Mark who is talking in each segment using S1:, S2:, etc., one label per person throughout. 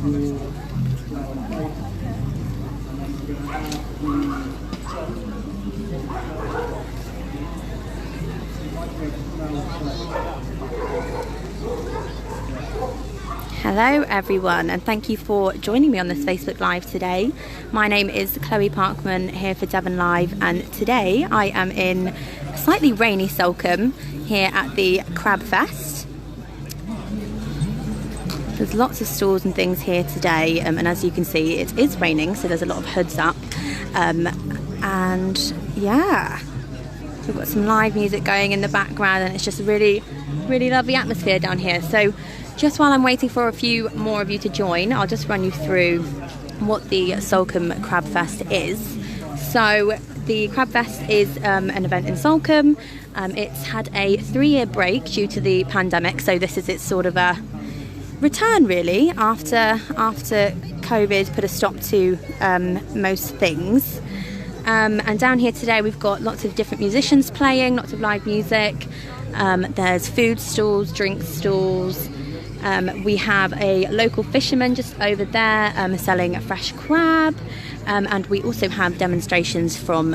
S1: Hello everyone, and thank you for joining me on this Facebook Live today. My name is Chloe Parkman here for Devon Live, and today I am in slightly rainy Salcombe here at the Crabfest. There's lots of stalls and things here today, and as you can see it is raining, so there's a lot of hoods up, and yeah, we've got some live music going in the background, and it's just a really lovely atmosphere down here. So just while I'm waiting for a few more of you to join, I'll just run you through what the Salcombe Crabfest is. So the Crabfest is an event in Salcombe. It's had a 3-year break due to the pandemic, so this is its sort of a return really after COVID put a stop to most things. And down here today we've got lots of different musicians playing, lots of live music. There's food stalls, drink stalls. We have a local fisherman just over there selling a fresh crab, and we also have demonstrations from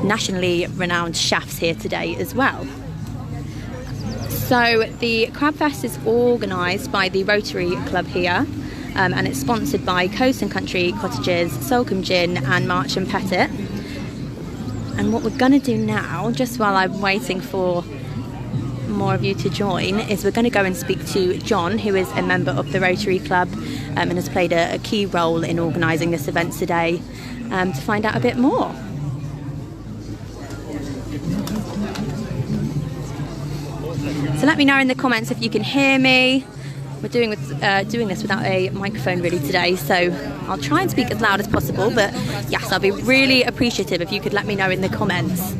S1: nationally renowned chefs here today as well. So the Crabfest is organised by the Rotary Club here, and it's sponsored by Coast and Country Cottages, Salcombe Gin and March and Pettit. And what we're going to do now, just while I'm waiting for more of you to join, is we're going to go and speak to John, who is a member of the Rotary Club and has played a key role in organising this event today, to find out a bit more. So let me know in the comments if you can hear me. We're doing this without a microphone really today, so I'll try and speak as loud as possible, but yes, I'll be really appreciative if you could let me know in the comments.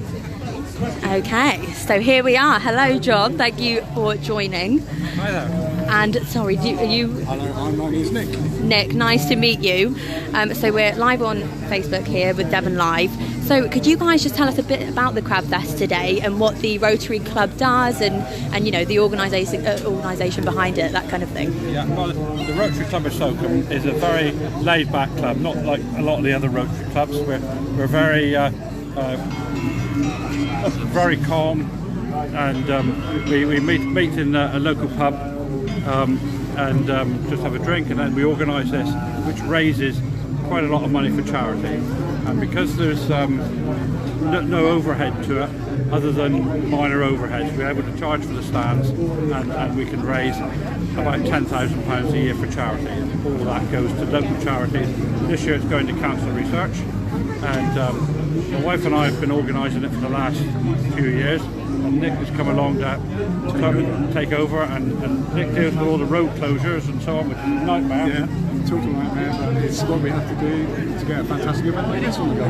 S1: Okay, so here we are. Hello, John. Thank you for joining.
S2: Hi there.
S1: And sorry, are you?
S2: Hello, my name's Nick.
S1: Nick, nice to meet you. So we're live on Facebook here with Devon Live. So could you guys just tell us a bit about the Crabfest today and what the Rotary Club does, and you know, the organisation behind it, that kind of thing?
S2: Yeah, well, the Rotary Club of Salcombe is a very laid-back club, not like a lot of the other Rotary clubs. We're very very calm, and we meet in a local pub and just have a drink, and then we organise this, which raises quite a lot of money for charity. And because there's no overhead to it other than minor overheads, we're able to charge for the stands, and we can raise about £10,000 a year for charity, and all that goes to local charities. This year it's going to cancer research, and my wife and I have been organising it for the last few years, and Nick has come along to take over, and Nick deals with all the road closures and so on, which is a nightmare.
S3: Yeah, total nightmare, but it's what we have to do to get a fantastic event like this on the go.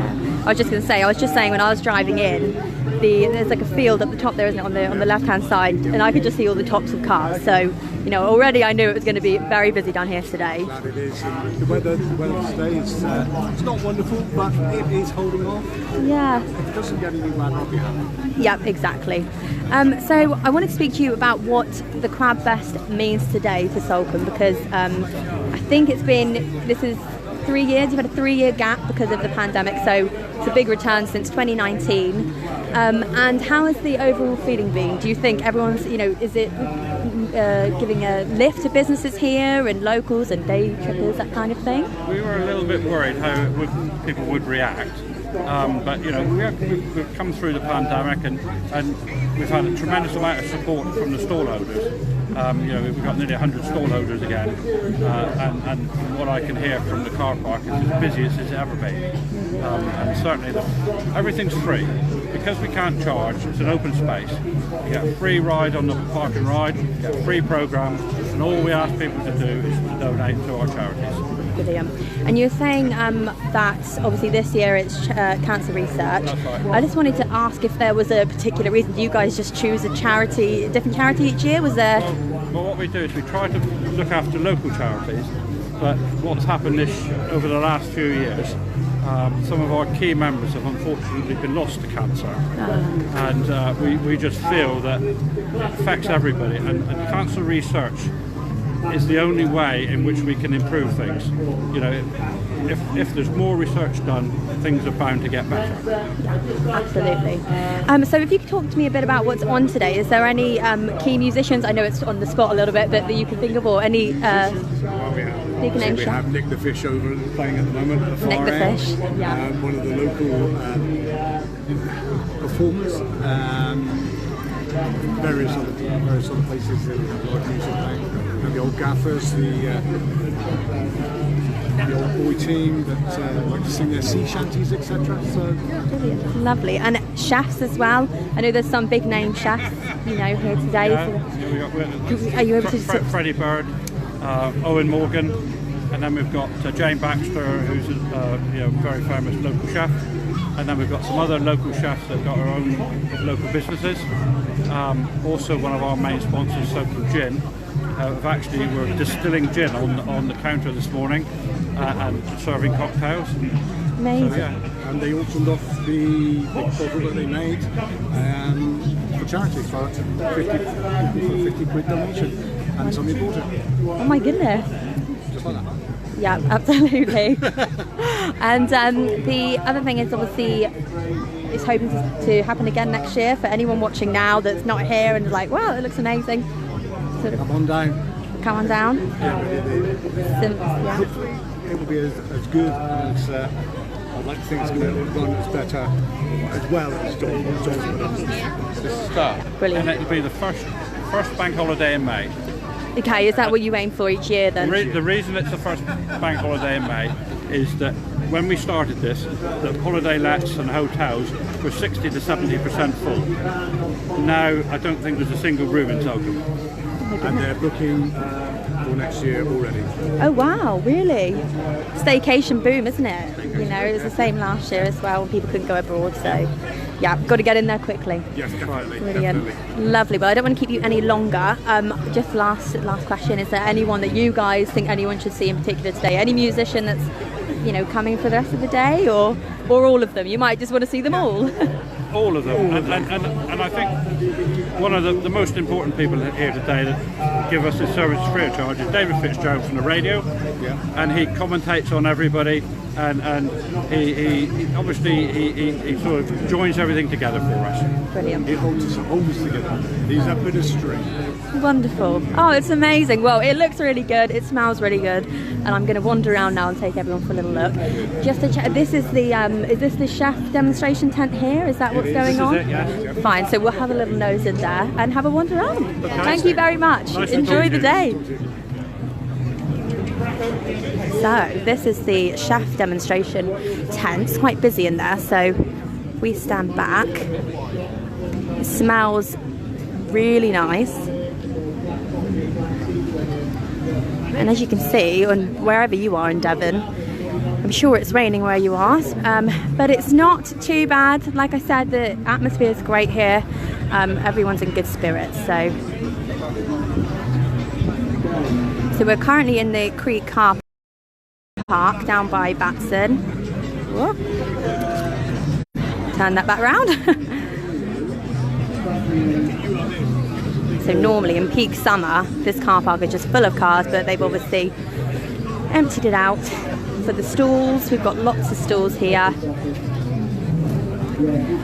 S1: I was just saying when I was driving in, there's like a field at the top there, isn't it, on the left-hand side, and I could just see all the tops of cars. So, you know, already I knew it was going to be very busy down here today.
S3: Glad it is. The weather today is it's not wonderful, but it is holding off.
S1: Yeah.
S3: If it doesn't get any bad, I'll be happy.
S1: Yeah, exactly. So I wanted to speak to you about what the Crabfest means today for Salcombe, because I think this is 3 years. You've had a 3-year gap because of the pandemic, so it's a big return since 2019. And how has the overall feeling been? Do you think everyone's, you know, is it giving a lift to businesses here and locals and day trippers, that kind of thing?
S2: We were a little bit worried how people would react. But you know, we've come through the pandemic, and we've had a tremendous amount of support from the stall owners. You know, we've got nearly 100 stall owners again, and from what I can hear from the car park, it's as busy as it's ever been. And certainly everything's free. Because we can't charge, it's an open space. You get a free ride on the park and ride, you get a free programme, and all we ask people to do is to donate to our charities.
S1: Brilliant. And you're saying that obviously this year it's cancer research.
S2: That's right.
S1: I just wanted to ask if there was a particular reason. Do you guys just choose a different charity each year? Was there?
S2: Well, what we do is we try to look after local charities, but what's happened over the last few years, some of our key members have unfortunately been lost to cancer, and we just feel that it affects everybody, and cancer research is the only way in which we can improve things. You know, if there's more research done, things are bound to get better.
S1: Absolutely. So if you could talk to me a bit about what's on today, is there any key musicians? I know it's on the spot a little bit, but that you can think of, or any big name
S3: we
S1: chef?
S3: have Nick the Fish over playing at the moment at the far
S1: Nick the
S3: end.
S1: Fish, yeah.
S3: One of the local performers. Various other places in live music playing. And the old gaffers, the old boy team that like to sing their sea shanties, etc. So
S1: Brilliant. Lovely. And chefs as well. I know there's some big name chefs, you know, here today. Are you able to
S2: Freddie Bird, Owen Morgan, and then we've got Jane Baxter, who's a very famous local chef, and then we've got some other local chefs that have got our own local businesses. Also, one of our main sponsors, Salcombe Gin, we're distilling gin on the counter this morning and serving cocktails.
S1: Amazing.
S2: So, yeah.
S3: and they auctioned off the big bottle that they made for charity for 50 quid donation, and somebody bought it.
S1: Oh my goodness.
S3: Just like that.
S1: Yeah, absolutely. And the other thing is obviously it's hoping to happen again next year for anyone watching now that's not here and is like, wow, it looks amazing. Sort of
S3: Come on down.
S1: come on down.
S3: Hopefully it will be as good as I'd like to think it's going to run as better as well as John.
S1: Brilliant.
S2: And it'll be the first bank holiday in May.
S1: Okay, is that what you aim for each year then?
S2: The reason it's the first bank holiday in May is that when we started this, the holiday lets and hotels were 60 to 70% full. Now I don't think there's a single room in Salcombe.
S3: And they're booking for next year already.
S1: Oh wow, really? Staycation boom, isn't it? You know, it was the same last year as well when people couldn't go abroad, so yeah, got to get in there quickly.
S3: Yes, definitely.
S1: Brilliant.
S3: Definitely.
S1: Lovely. Well, I don't want to keep you any longer. Just last question, is there anyone that you guys think anyone should see in particular today? Any musician that's, you know, coming for the rest of the day, or all of them? You might just want to see them all.
S2: All of them. And I think one of the most important people here today that give us this service free of charge is David Fitzgerald from the radio.
S3: Yeah.
S2: And he commentates on everybody, and he sort of joins everything together for us.
S1: Brilliant.
S3: It holds us together. He's a bit of string.
S1: Wonderful. Oh, it's amazing. Well, it looks really good. It smells really good. And I'm going to wander around now and take everyone for a little look. Just to check, this is is this the chef demonstration tent here? Is that what's going on?
S2: This is it, yes.
S1: Fine. So we'll have a little nose in there and have a wander around. Thank you very much.
S2: Nice to
S1: Enjoy
S2: talk
S1: the
S2: to
S1: day.
S2: you.
S1: So this is the chef demonstration tent. It's quite busy in there, so we stand back. It smells really nice. And as you can see, on wherever you are in Devon, I'm sure it's raining where you are, but it's not too bad. Like I said, the atmosphere is great here. Everyone's in good spirits. So we're currently in the Creek car park down by Batson. Whoop. Turn that back round. So normally in peak summer, this car park is just full of cars, but they've obviously emptied it out for the stalls. We've got lots of stalls here.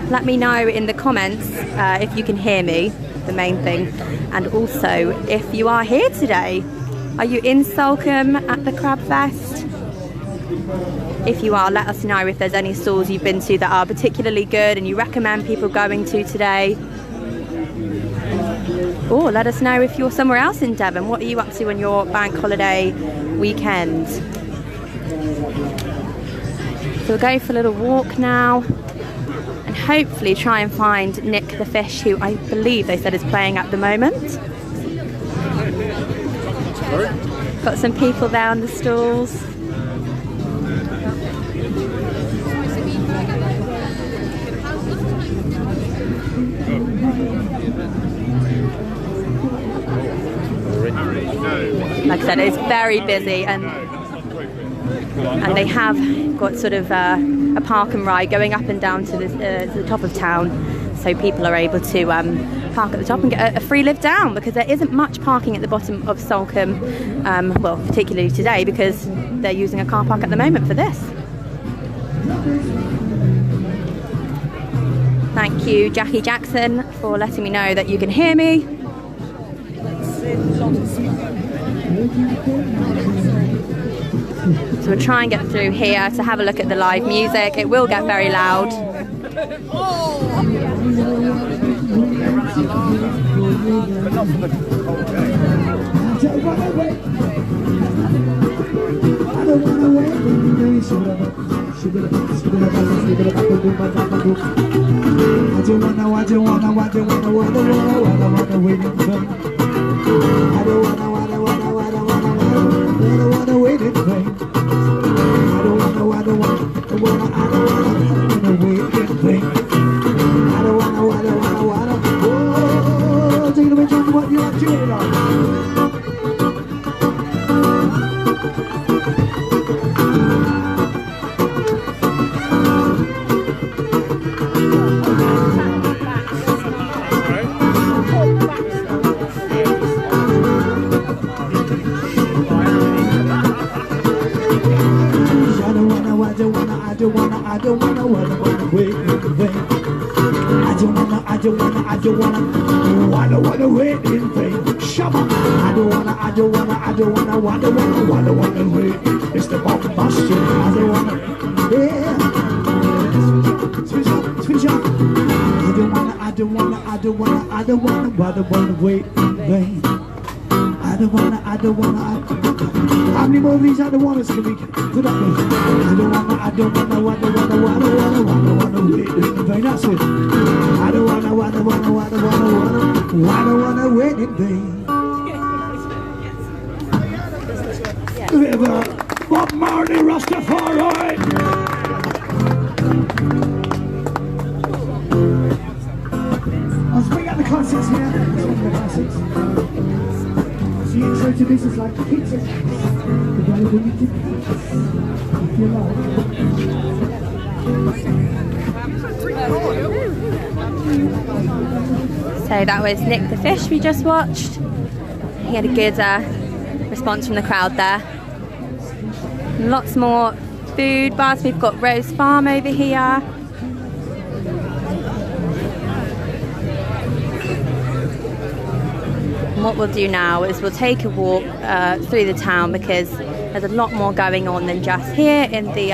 S1: Let me know in the comments if you can hear me, the main thing, and also if you are here today. Are you in Salcombe at the Crabfest? If you are, let us know if there's any stalls you've been to that are particularly good and you recommend people going to today. Or let us know if you're somewhere else in Devon. What are you up to on your bank holiday weekend? So we'll go for a little walk now and hopefully try and find Nick the Fish, who I believe they said is playing at the moment. Got some people there on the stalls. Like I said, it's very busy, and they have got sort of a park and ride going up and down to the top of town, so people are able to park at the top and get a free lift down, because there isn't much parking at the bottom of Salcombe, well, particularly today because they're using a car park at the moment for this. Thank you, Jackie Jackson, for letting me know that you can hear me. So we'll try and get through here to have a look at the live music. It will get very loud.
S4: It's the bombastic. I don't wanna, yeah. Switch up. I don't wanna wait in vain. I don't wanna. How many more of these I don't wanna speak? Put up with. I don't wanna wait in vain. That's it. I don't wanna wait in vain. A bit of a Bob Marley Rastafari. Let's bring out the classics here. Let's bring out the classics. So the intro to this is like pizza. The guy who you if you
S1: like. So that was Nick the Fish we just watched. He had a good response from the crowd there. Lots more food bars. We've got Rose Farm over here. And what we'll do now is we'll take a walk through the town, because there's a lot more going on than just here in the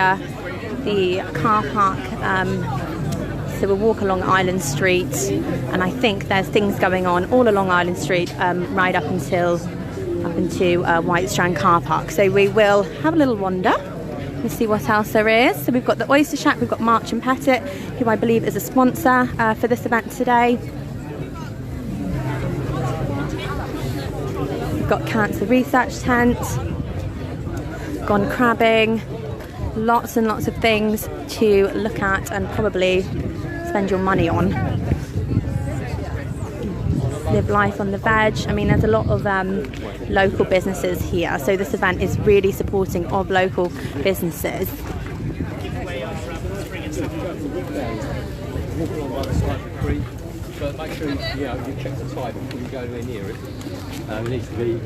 S1: car park. So we'll walk along Island Street, and I think there's things going on all along Island Street right up into White Strand car park. So we will have a little wander and see what else there is. So we've got the Oyster Shack, we've got March and Pettit, who I believe is a sponsor for this event today. We've got Cancer Research Tent, gone crabbing, lots and lots of things to look at and probably spend your money on. Live life on the veg. I mean, there's a lot of local businesses here, so this event is really supporting of local businesses.
S5: But make sure you check the time before you go anywhere near it. It needs to be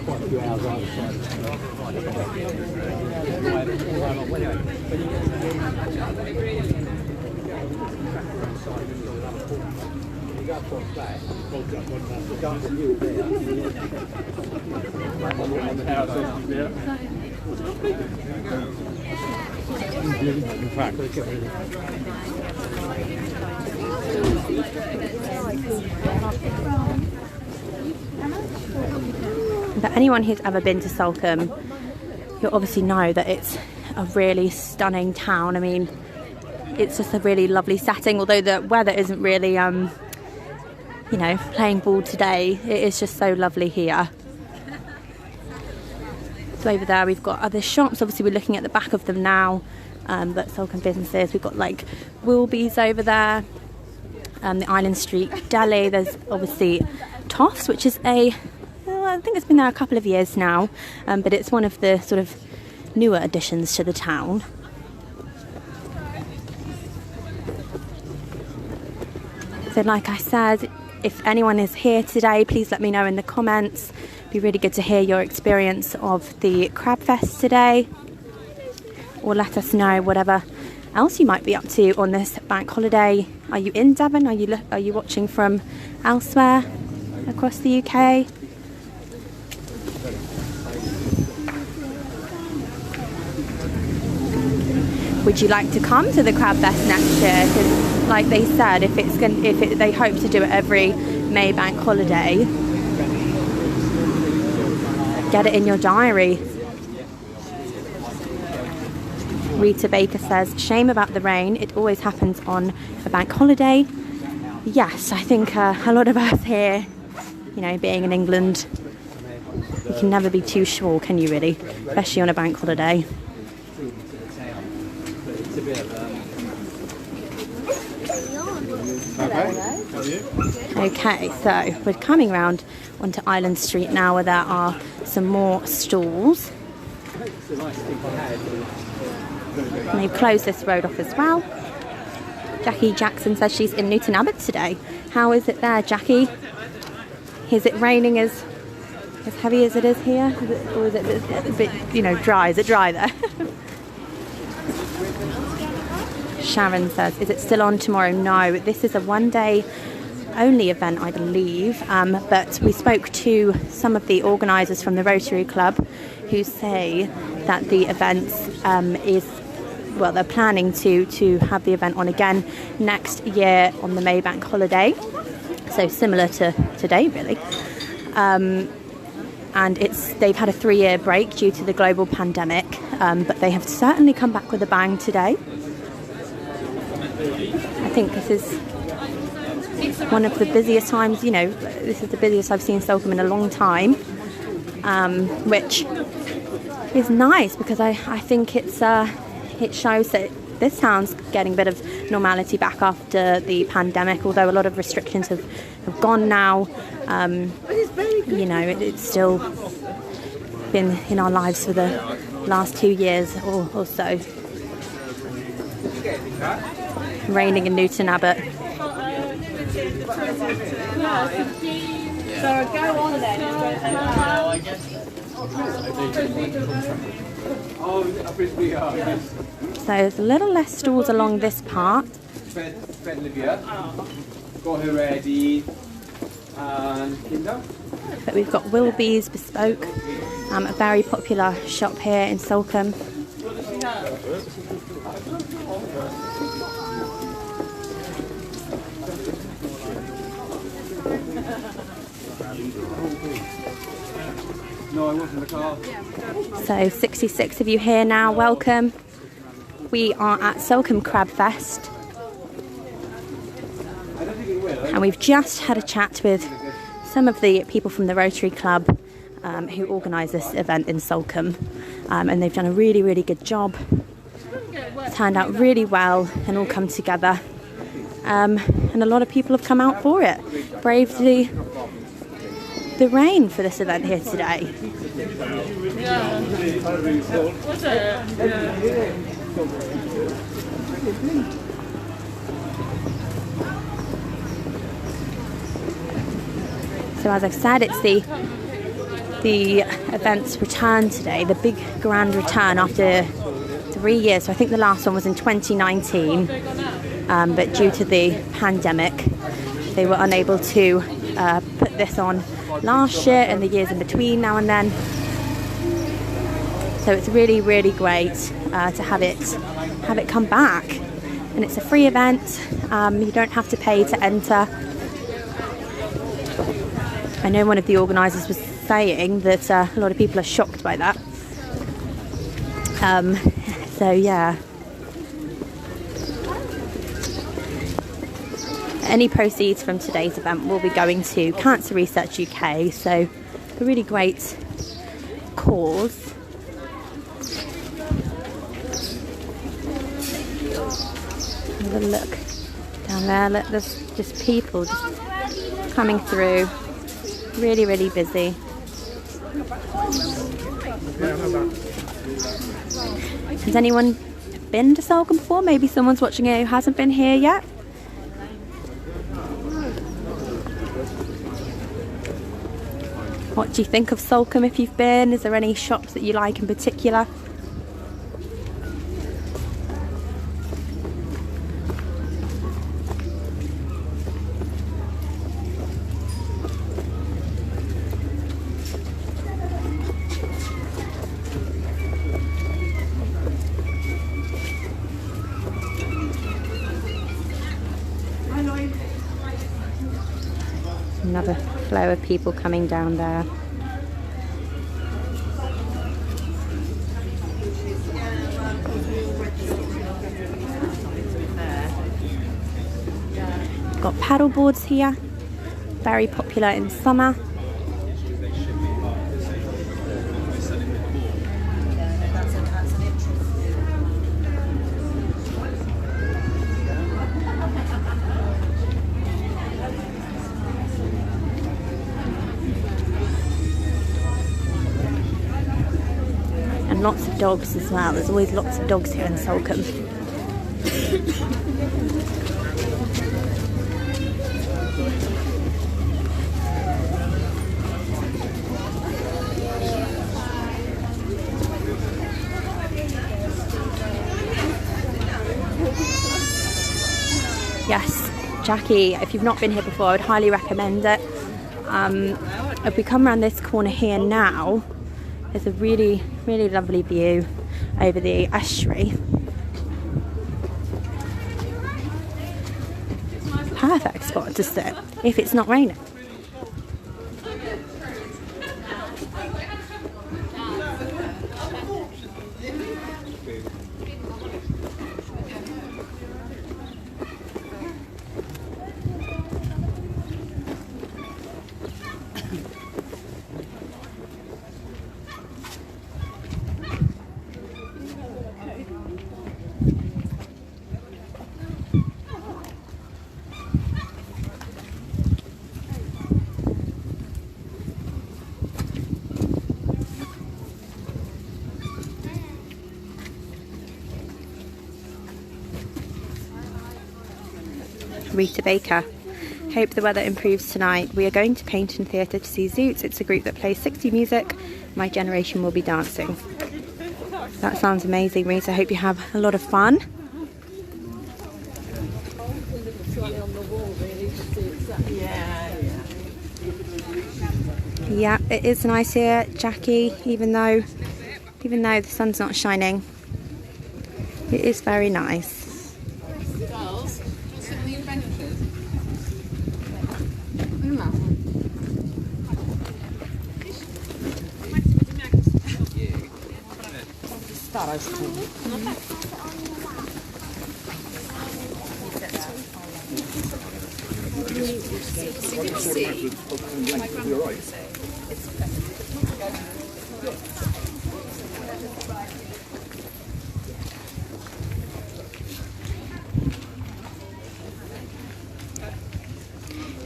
S5: quite a few hours either side.
S1: But anyone who's ever been to Salcombe, you'll obviously know that it's a really stunning town. I mean, it's just a really lovely setting, although the weather isn't really, you know, playing ball today. It is just so lovely here. So over there we've got other shops. Obviously we're looking at the back of them now, but Salcombe businesses. We've got like Wilby's over there, the Island Street Deli. There's obviously Toffs, which is I think it's been there a couple of years now, but it's one of the sort of newer additions to the town. So like I said, if anyone is here today, please let me know in the comments. It'd be really good to hear your experience of the Crabfest today, or let us know whatever else you might be up to on this bank holiday. Are you in Devon? Are you watching from elsewhere across the UK? Would you like to come to the Crabfest next year? Because, like they said, they hope to do it every May bank holiday. Get it in your diary. Rita Baker says, shame about the rain. It always happens on a bank holiday. Yes, I think a lot of us here, you know, being in England, you can never be too sure, can you really? Especially on a bank holiday. Okay, so we're coming round onto Island Street now, where there are some more stalls. And they've closed this road off as well. Jackie Jackson says she's in Newton Abbot today. How is it there, Jackie? Is it raining as heavy as it is here? Or is it a bit, you know, dry? Is it dry there? Sharon says, is it still on tomorrow? No, this is a one-day only event, I believe. But we spoke to some of the organisers from the Rotary Club who say that the event they're planning to have the event on again next year on the May bank holiday. So similar to today, really. And they've had a 3-year break due to the global pandemic, but they have certainly come back with a bang today. I think this is one of the busiest times, you know, this is the busiest I've seen Salcombe in a long time, which is nice because I think it shows that this town's getting a bit of normality back after the pandemic, although a lot of restrictions have gone now. You know, it's still been in our lives for the last 2 years or so. Raining in Newton Abbot.
S6: So go on then.
S1: So there's a little less stalls along this part. But we've got Wilby's Bespoke, a very popular shop here in Salcombe.
S5: No, I wasn't in the car.
S1: So 66 of you here now, welcome. We are at Salcombe Crabfest. And we've just had a chat with some of the people from the Rotary Club who organise this event in Salcombe. And they've done a really, really good job. It's turned out really well and all come together. And a lot of people have come out for it. Braved the rain for this event here today. So as I've said, it's the event's return today, the big grand return after 3 years. So I think the last one was in 2019, but due to the pandemic, they were unable to put this on last year and the years in between now and then. So it's really, really great to have it come back, and it's a free event. You don't have to pay to enter. I know one of the organisers was saying that a lot of people are shocked by that. So yeah. Any proceeds from today's event will be going to Cancer Research UK, so a really great cause. Have a look down there. Look, there's just people just coming through. Really, really busy. Has anyone been to Salcombe before? Maybe someone's watching it who hasn't been here yet. What do you think of Salcombe if you've been? Is there any shops that you like in particular? Another flow of people coming down there. Got paddle boards here, very popular in summer. And lots of dogs as well. There's always lots of dogs here in Salcombe. Yes, Jackie, if you've not been here before, I would highly recommend it. If we come around this corner here now, there's a really, really lovely view over the estuary. Perfect spot to sit if it's not raining. Rita Baker. Hope the weather improves tonight. We are going to Painting Theatre to see Zoots. It's a group that plays 60s music. My generation will be dancing. That sounds amazing, Rita. Hope you have a lot of fun. Yeah, it is nice here, Jackie, even though the sun's not shining. It is very nice.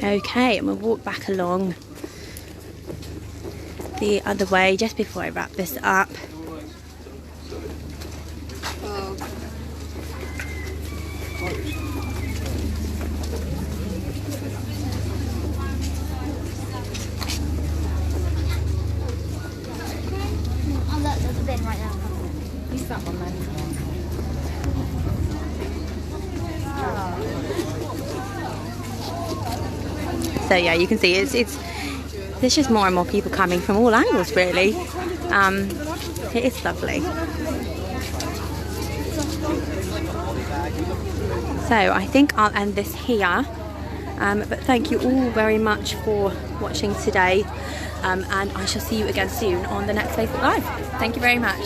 S1: Okay, and we'll walk back along the other way just before I wrap this up.
S6: There's a bin right now. Use that one then.
S1: So yeah, you can see there's just more and more people coming from all angles, really. It is lovely. So I think I'll end this here. But thank you all very much for watching today. And I shall see you again soon on the next Facebook Live. Thank you very much.